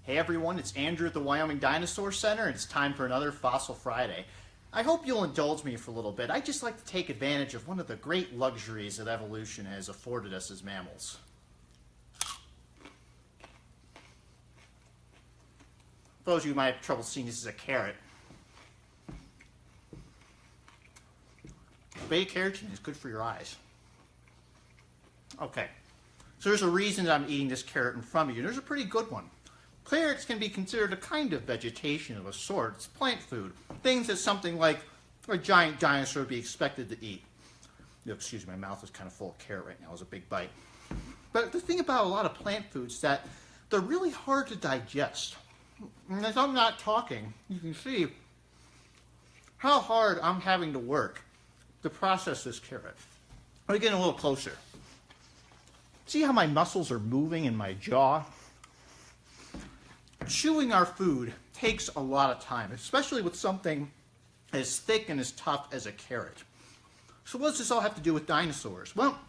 Hey everyone, it's Andrew at the Wyoming Dinosaur Center, and it's time for another Fossil Friday. I hope you'll indulge me for a little bit. I'd just like to take advantage of one of the great luxuries that evolution has afforded us as mammals. For those of you who might have trouble seeing, this is a carrot. Beta carotene is good for your eyes. Okay, so there's a reason that I'm eating this carrot in front of you. There's a pretty good one. Carrots can be considered a kind of vegetation of a sort. It's plant food. Things that something like a giant dinosaur would be expected to eat. Excuse me, my mouth is kind of full of carrot right now. It was a big bite. But the thing about a lot of plant foods is that they're really hard to digest. And as I'm not talking, you can see how hard I'm having to work to process this carrot. Let me get a little closer. See how my muscles are moving in my jaw? Chewing our food takes a lot of time, especially with something as thick and as tough as a carrot. So what does this all have to do with dinosaurs? Well,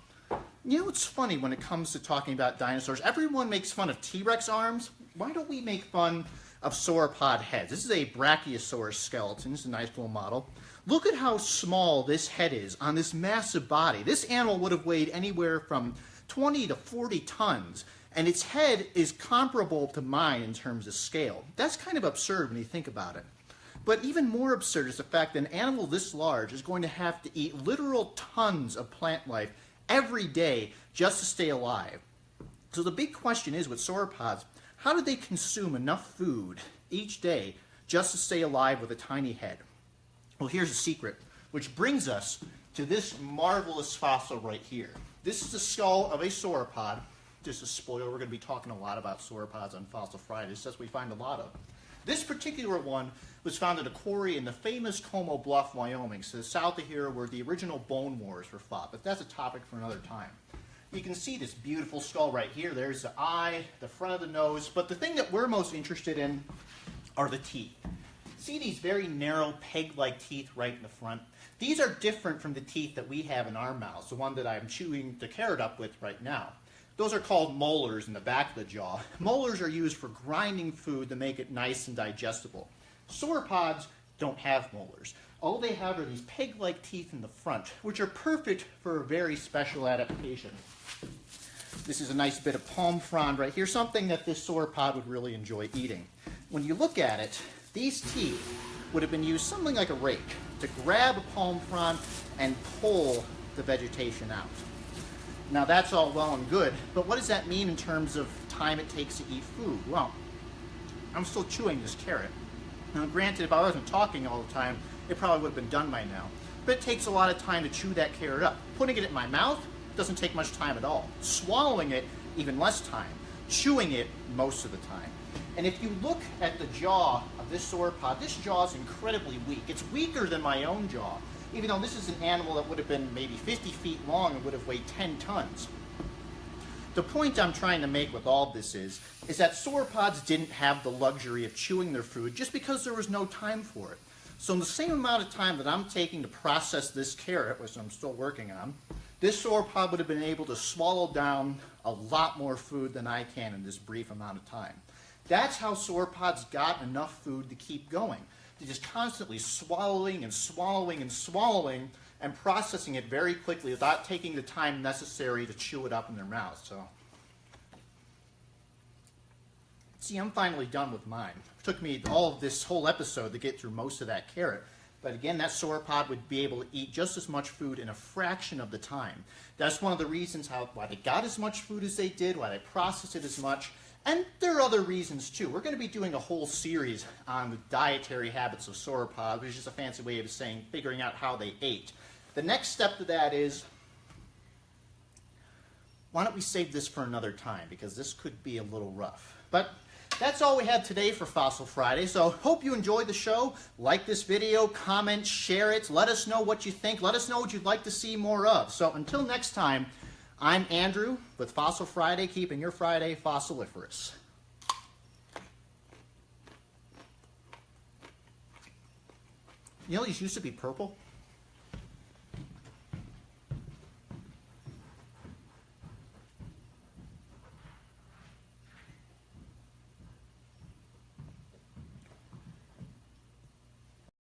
you know what's funny when it comes to talking about dinosaurs? Everyone makes fun of T-Rex arms. Why don't we make fun of sauropod heads? This is a Brachiosaurus skeleton. This is a nice little model. Look at how small this head is on this massive body. This animal would have weighed anywhere from 20 to 40 tons. And its head is comparable to mine in terms of scale. That's kind of absurd when you think about it. But even more absurd is the fact that an animal this large is going to have to eat literal tons of plant life every day just to stay alive. So the big question is with sauropods, how do they consume enough food each day just to stay alive with a tiny head? Well, here's a secret, which brings us to this marvelous fossil right here. This is the skull of a sauropod. Just a spoiler, we're going to be talking a lot about sauropods on Fossil Fridays, as we find a lot of. This particular one was found at a quarry in the famous Como Bluff, Wyoming, so south of here where the original bone wars were fought, but that's a topic for another time. You can see this beautiful skull right here. There's the eye, the front of the nose, but the thing that we're most interested in are the teeth. See these very narrow peg-like teeth right in the front? These are different from the teeth that we have in our mouths, the one that I'm chewing the carrot up with right now. Those are called molars in the back of the jaw. Molars are used for grinding food to make it nice and digestible. Sauropods don't have molars. All they have are these peg-like teeth in the front, which are perfect for a very special adaptation. This is a nice bit of palm frond right here, something that this sauropod would really enjoy eating. When you look at it, these teeth would have been used something like a rake to grab a palm frond and pull the vegetation out. Now that's all well and good, but what does that mean in terms of time it takes to eat food? Well, I'm still chewing this carrot. Now granted, if I wasn't talking all the time, it probably would have been done by now. But it takes a lot of time to chew that carrot up. Putting it in my mouth doesn't take much time at all. Swallowing it, even less time. Chewing it, most of the time. And if you look at the jaw of this sauropod, this jaw is incredibly weak. It's weaker than my own jaw. Even though this is an animal that would have been maybe 50 feet long and would have weighed 10 tons. The point I'm trying to make with all this is that sauropods didn't have the luxury of chewing their food just because there was no time for it. So in the same amount of time that I'm taking to process this carrot, which I'm still working on, this sauropod would have been able to swallow down a lot more food than I can in this brief amount of time. That's how sauropods got enough food to keep going. They're just constantly swallowing and swallowing and swallowing and processing it very quickly without taking the time necessary to chew it up in their mouth. So, see, I'm finally done with mine. It took me all of this whole episode to get through most of that carrot. But again, that sauropod would be able to eat just as much food in a fraction of the time. That's one of the reasons why they got as much food as they did, why they processed it as much. And there are other reasons too. We're going to be doing a whole series on the dietary habits of sauropods, which is just a fancy way of saying figuring out how they ate. The next step to that is, why don't we save this for another time, because this could be a little rough. But that's all we have today for Fossil Friday, so hope you enjoyed the show. Like this video, comment, share it, let us know what you think, let us know what you'd like to see more of. So until next time, I'm Andrew with Fossil Friday, keeping your Friday fossiliferous. You know these used to be purple?